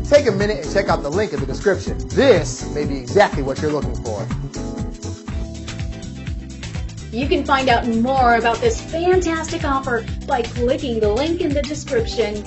take a minute and check out the link in the description. This may be exactly what you're looking for. You can find out more about this fantastic offer by clicking the link in the description.